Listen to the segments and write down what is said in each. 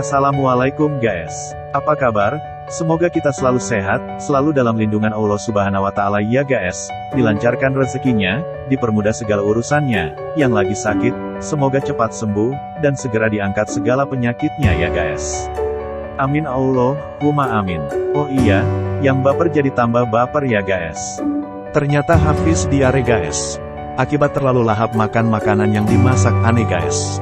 Assalamualaikum guys. Apa kabar? Semoga kita selalu sehat, selalu dalam lindungan Allah Subhanahu wa Ta'ala ya guys. Dilancarkan rezekinya, dipermudah segala urusannya. Yang lagi sakit, semoga cepat sembuh, dan segera diangkat segala penyakitnya ya guys. Amin Allahumma amin. Oh iya, yang baper jadi tambah baper ya guys. Ternyata Hafiz diare guys. Akibat terlalu lahap makan makanan yang dimasak aneh guys.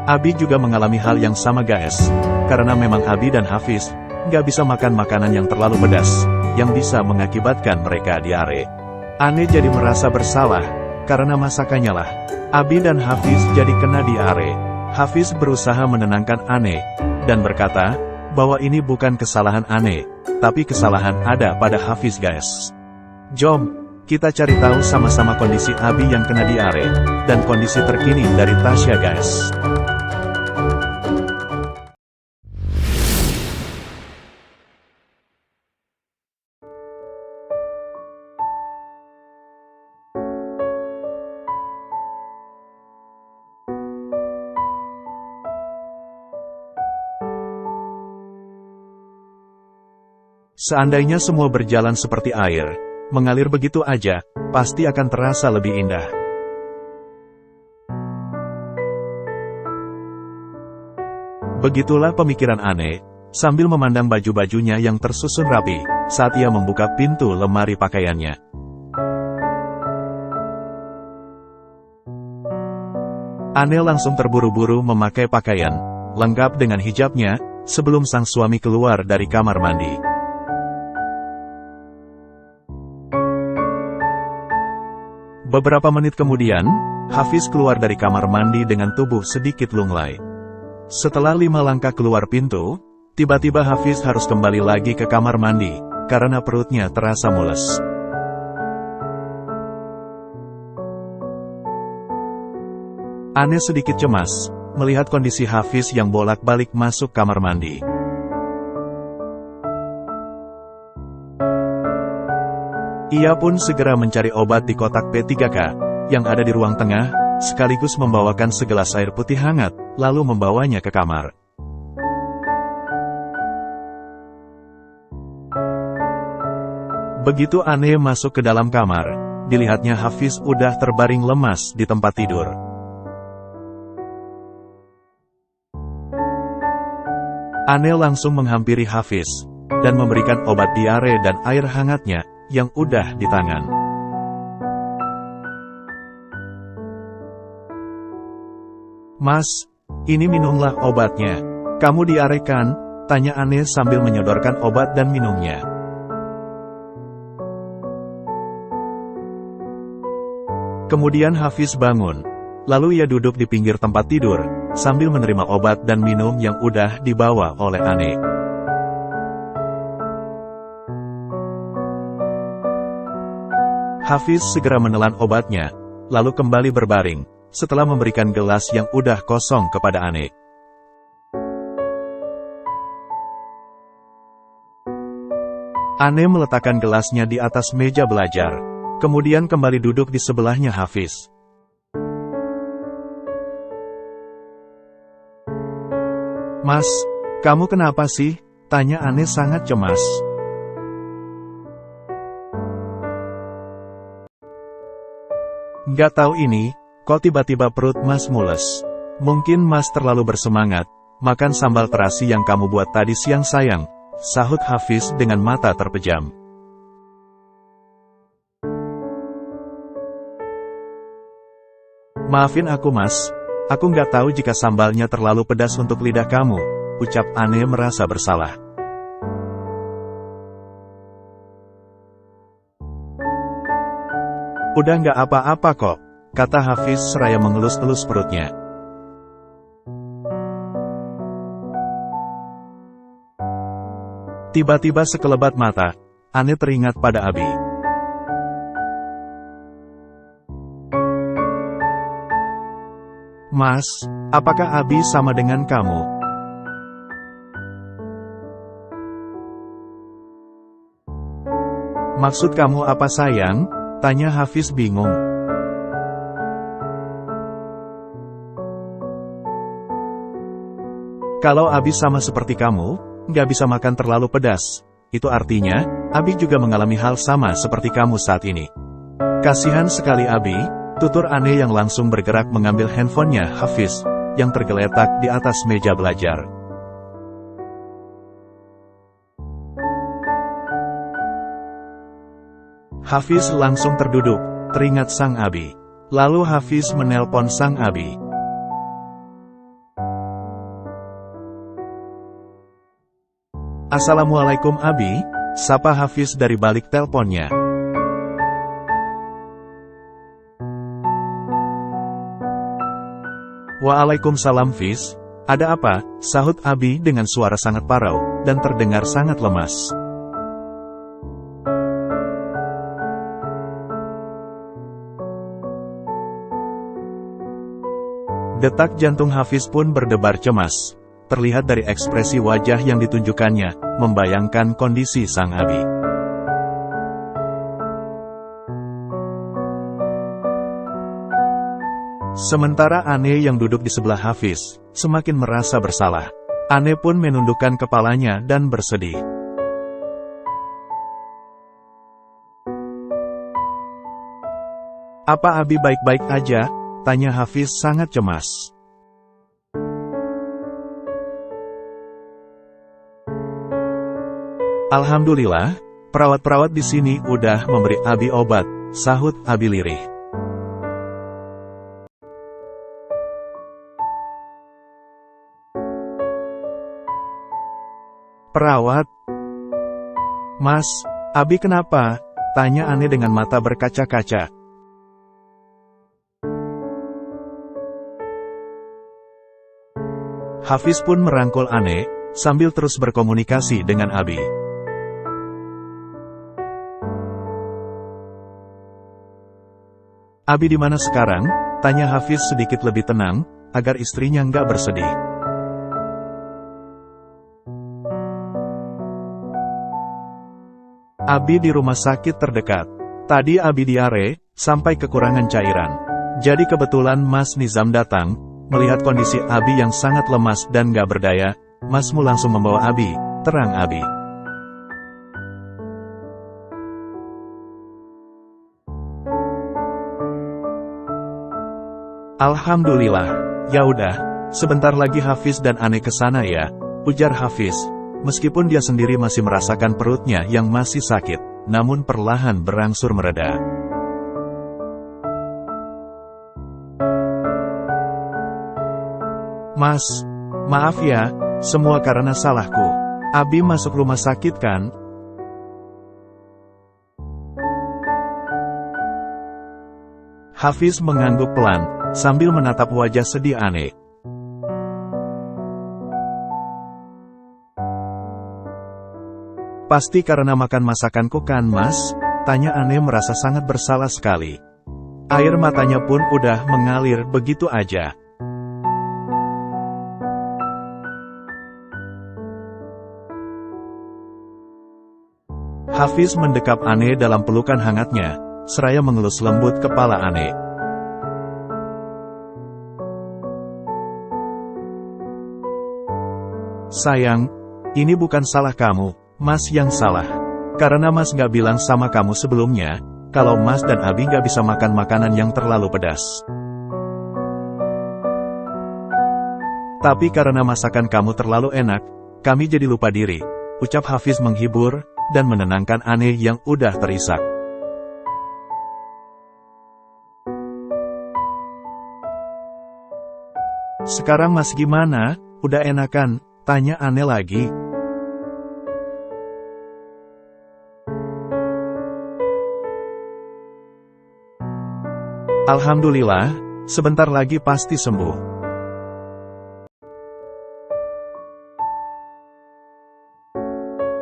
Abi juga mengalami hal yang sama guys, karena memang Abi dan Hafiz nggak bisa makan makanan yang terlalu pedas, yang bisa mengakibatkan mereka diare. Ane jadi merasa bersalah, karena masakannya lah. Abi dan Hafiz jadi kena diare. Hafiz berusaha menenangkan Ane, dan berkata, bahwa ini bukan kesalahan Ane, tapi kesalahan ada pada Hafiz guys. Jom, kita cari tahu sama-sama kondisi Abi yang kena diare, dan kondisi terkini dari Tasya guys. Seandainya semua berjalan seperti air, mengalir begitu aja, pasti akan terasa lebih indah. Begitulah pemikiran Ane, sambil memandang baju-bajunya yang tersusun rapi, saat ia membuka pintu lemari pakaiannya. Ane langsung terburu-buru memakai pakaian, lengkap dengan hijabnya, sebelum sang suami keluar dari kamar mandi. Beberapa menit kemudian, Hafiz keluar dari kamar mandi dengan tubuh sedikit lunglai. Setelah 5 langkah keluar pintu, tiba-tiba Hafiz harus kembali lagi ke kamar mandi, karena perutnya terasa mules. Ane sedikit cemas, melihat kondisi Hafiz yang bolak-balik masuk kamar mandi. Ia pun segera mencari obat di kotak P3K, yang ada di ruang tengah, sekaligus membawakan segelas air putih hangat, lalu membawanya ke kamar. Begitu Ane masuk ke dalam kamar, dilihatnya Hafiz udah terbaring lemas di tempat tidur. Ane langsung menghampiri Hafiz, dan memberikan obat diare dan air hangatnya, yang udah di tangan. Mas, ini minumlah obatnya. Kamu diare kan? Tanya Ane sambil menyodorkan obat dan minumnya. Kemudian Hafiz bangun. Lalu ia duduk di pinggir tempat tidur, sambil menerima obat dan minum yang udah dibawa oleh Ane. Hafiz segera menelan obatnya, lalu kembali berbaring, setelah memberikan gelas yang udah kosong kepada Ane. Ane meletakkan gelasnya di atas meja belajar, kemudian kembali duduk di sebelahnya Hafiz. Mas, kamu kenapa sih? Tanya Ane sangat cemas. Nggak tahu ini, kok tiba-tiba perut Mas mules. Mungkin Mas terlalu bersemangat, makan sambal terasi yang kamu buat tadi siang sayang, sahut Hafiz dengan mata terpejam. Maafin aku Mas, aku nggak tahu jika sambalnya terlalu pedas untuk lidah kamu, ucap Ane merasa bersalah. Udah nggak apa-apa kok, kata Hafiz seraya mengelus-elus perutnya. Tiba-tiba sekelebat mata, Ane teringat pada Abi. Mas, apakah Abi sama dengan kamu? Maksud kamu apa sayang? Tanya Hafiz bingung. Kalau Abi sama seperti kamu, nggak bisa makan terlalu pedas. Itu artinya, Abi juga mengalami hal sama seperti kamu saat ini. Kasihan sekali Abi, tutur Ane yang langsung bergerak mengambil handphonenya Hafiz, yang tergeletak di atas meja belajar. Hafiz langsung terduduk, teringat sang Abi. Lalu Hafiz menelpon sang Abi. Assalamualaikum Abi, sapa Hafiz dari balik telponnya. Waalaikumsalam Fiz, ada apa? Sahut Abi dengan suara sangat parau, dan terdengar sangat lemas. Detak jantung Hafiz pun berdebar cemas. Terlihat dari ekspresi wajah yang ditunjukkannya, membayangkan kondisi sang Abi. Sementara Ane yang duduk di sebelah Hafiz, semakin merasa bersalah. Ane pun menundukkan kepalanya dan bersedih. Apa Abi baik-baik aja? Tanya Hafiz sangat cemas. Alhamdulillah, perawat-perawat di sini udah memberi Abi obat, sahut Abi lirih. Perawat? Mas, Abi kenapa? Tanya Ane dengan mata berkaca-kaca. Hafiz pun merangkul Ane, sambil terus berkomunikasi dengan Abi. Abi di mana sekarang? Tanya Hafiz sedikit lebih tenang, agar istrinya nggak bersedih. Abi di rumah sakit terdekat. Tadi Abi diare, sampai kekurangan cairan. Jadi kebetulan Mas Nizam datang, melihat kondisi Abi yang sangat lemas dan gak berdaya, Masmu langsung membawa Abi, terang Abi. Alhamdulillah, ya udah, sebentar lagi Hafiz dan Ane ke sana ya, ujar Hafiz. Meskipun dia sendiri masih merasakan perutnya yang masih sakit, namun perlahan berangsur mereda. Mas, maaf ya, semua karena salahku. Abi masuk rumah sakit kan? Hafiz mengangguk pelan, sambil menatap wajah sedih Ane. Pasti karena makan masakanku kan Mas? Tanya Ane merasa sangat bersalah sekali. Air matanya pun udah mengalir begitu aja. Hafiz mendekap Ane dalam pelukan hangatnya, seraya mengelus lembut kepala Ane. Sayang, ini bukan salah kamu, Mas yang salah. Karena Mas gak bilang sama kamu sebelumnya, kalau Mas dan Abi gak bisa makan makanan yang terlalu pedas. Tapi karena masakan kamu terlalu enak, kami jadi lupa diri, ucap Hafiz menghibur, dan menenangkan Ane yang udah terisak. Sekarang Mas gimana? Udah enakan? Tanya Ane lagi. Alhamdulillah, sebentar lagi pasti sembuh.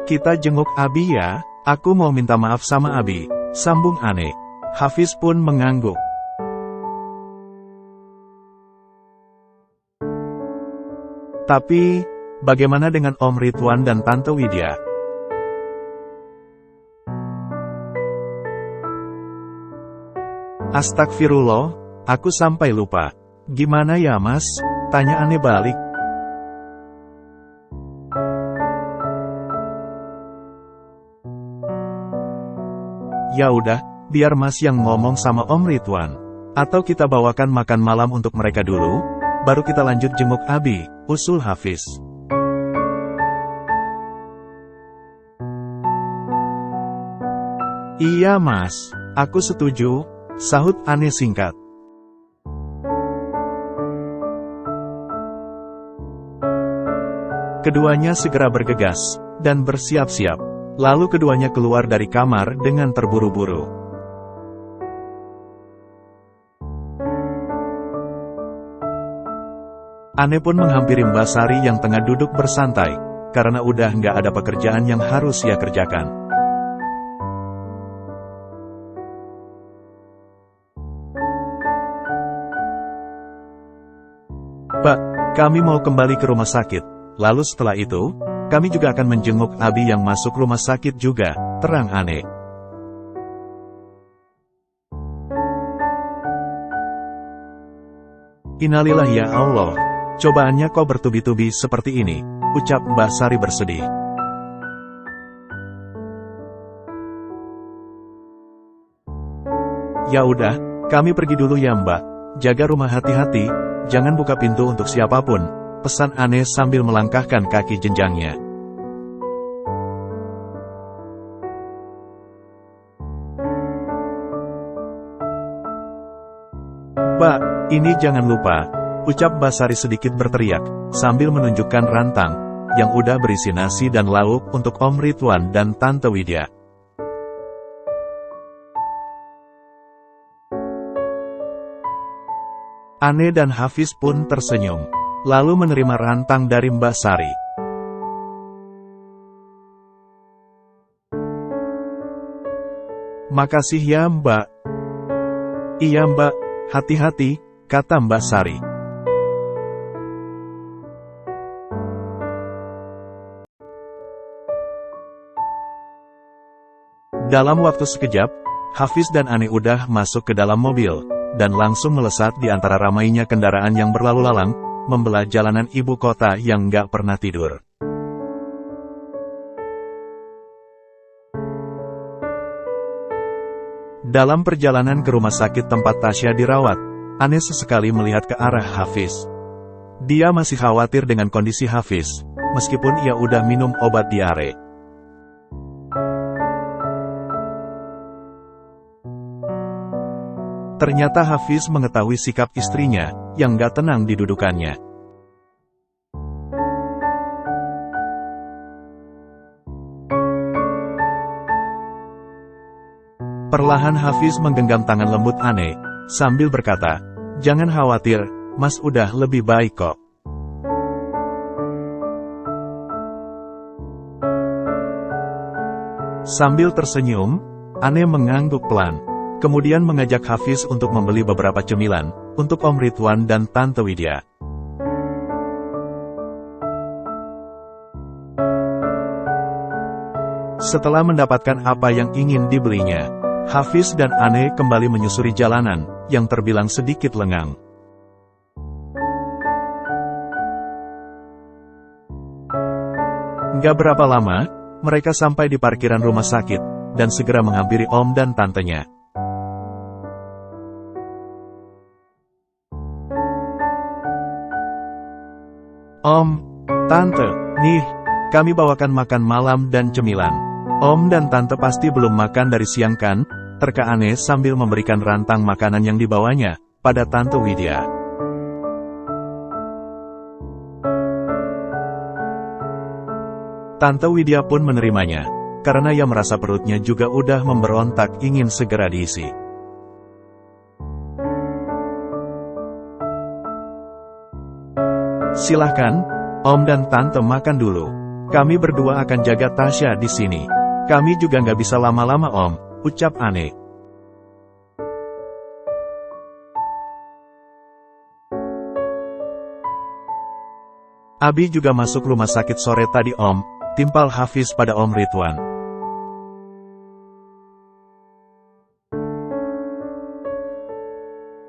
Kita jenguk Abi ya, aku mau minta maaf sama Abi, sambung Ane. Hafiz pun mengangguk. Tapi, bagaimana dengan Om Ridwan dan Tante Widya? Astagfirullah, aku sampai lupa. Gimana ya Mas? Tanya Ane balik. Ya udah, biar Mas yang ngomong sama Om Ridwan. Atau kita bawakan makan malam untuk mereka dulu, baru kita lanjut jenguk Abi, usul Hafiz. Iya Mas, aku setuju, sahut Ane singkat. Keduanya segera bergegas, dan bersiap-siap. Lalu keduanya keluar dari kamar dengan terburu-buru. Ane pun menghampiri Mbak Sari yang tengah duduk bersantai, karena udah nggak ada pekerjaan yang harus ia kerjakan. Pak, kami mau kembali ke rumah sakit. Lalu setelah itu, kami juga akan menjenguk Abi yang masuk rumah sakit juga, terang Ane. Innalillah ya Allah, cobaannya kok bertubi-tubi seperti ini, ucap Mbak Sari bersedih. Ya udah, kami pergi dulu ya Mbak, jaga rumah hati-hati, jangan buka pintu untuk siapapun, pesan Ane sambil melangkahkan kaki jenjangnya. Mbak, ini jangan lupa, ucap Mbak Sari sedikit berteriak, sambil menunjukkan rantang, yang udah berisi nasi dan lauk untuk Om Ridwan dan Tante Widya. Ane dan Hafiz pun tersenyum, lalu menerima rantang dari Mbak Sari. Makasih ya Mbak. Iya Mbak, hati-hati, kata Mbak Sari. Dalam waktu sekejap, Hafiz dan Ane udah masuk ke dalam mobil, dan langsung melesat di antara ramainya kendaraan yang berlalu lalang, membelah jalanan ibu kota yang nggak pernah tidur. Dalam perjalanan ke rumah sakit tempat Tasya dirawat, Ane sesekali melihat ke arah Hafiz. Dia masih khawatir dengan kondisi Hafiz, meskipun ia udah minum obat diare. Ternyata Hafiz mengetahui sikap istrinya, yang gak tenang di dudukannya. Perlahan Hafiz menggenggam tangan lembut Ane, sambil berkata, "Jangan khawatir, Mas udah lebih baik kok." Sambil tersenyum, Ane mengangguk pelan. Kemudian mengajak Hafiz untuk membeli beberapa cemilan, untuk Om Ridwan dan Tante Widya. Setelah mendapatkan apa yang ingin dibelinya, Hafiz dan Ane kembali menyusuri jalanan, yang terbilang sedikit lengang. Nggak berapa lama, mereka sampai di parkiran rumah sakit, dan segera menghampiri Om dan Tantenya. Om, Tante, nih, kami bawakan makan malam dan cemilan. Om dan Tante pasti belum makan dari siang kan? Terka Ane sambil memberikan rantang makanan yang dibawanya, pada Tante Widya. Tante Widya pun menerimanya, karena ia merasa perutnya juga udah memberontak ingin segera diisi. Silahkan, Om dan Tante makan dulu. Kami berdua akan jaga Tasya di sini. Kami juga nggak bisa lama-lama Om, ucap Ane. Abi juga masuk rumah sakit sore tadi Om, timpal Hafiz pada Om Ridwan.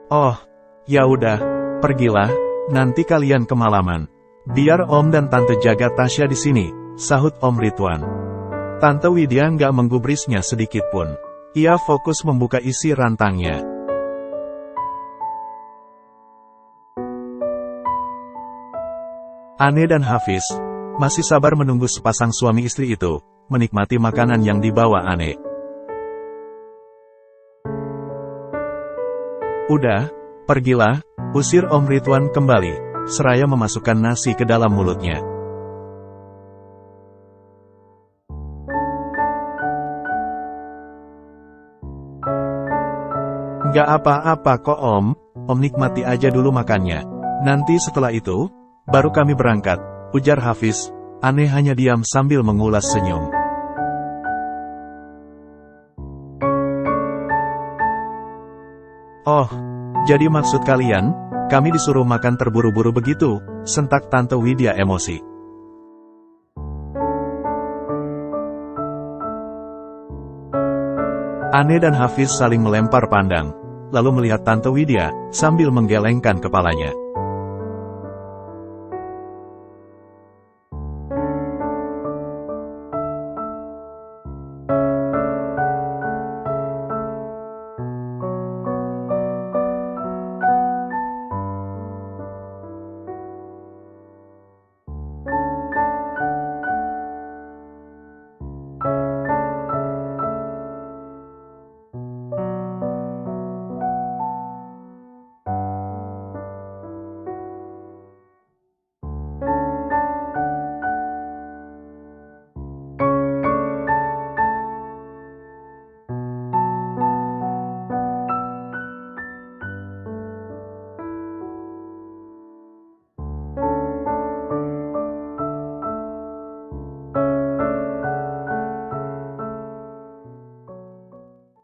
Oh, ya udah, pergilah. Nanti kalian kemalaman. Biar Om dan Tante jaga Tasya di sini, sahut Om Ridwan. Tante Widya nggak menggubrisnya sedikit pun. Ia fokus membuka isi rantangnya. Ane dan Hafiz masih sabar menunggu sepasang suami istri itu menikmati makanan yang dibawa Ane. Udah, pergilah, usir Om Ridwan kembali, seraya memasukkan nasi ke dalam mulutnya. Gak apa-apa kok Om nikmati aja dulu makannya. Nanti setelah itu, baru kami berangkat, ujar Hafiz. Ane hanya diam sambil mengulas senyum. Oh, jadi maksud kalian, kami disuruh makan terburu-buru begitu, sentak Tante Widya emosi. Ane dan Hafiz saling melempar pandang, lalu melihat Tante Widya, sambil menggelengkan kepalanya.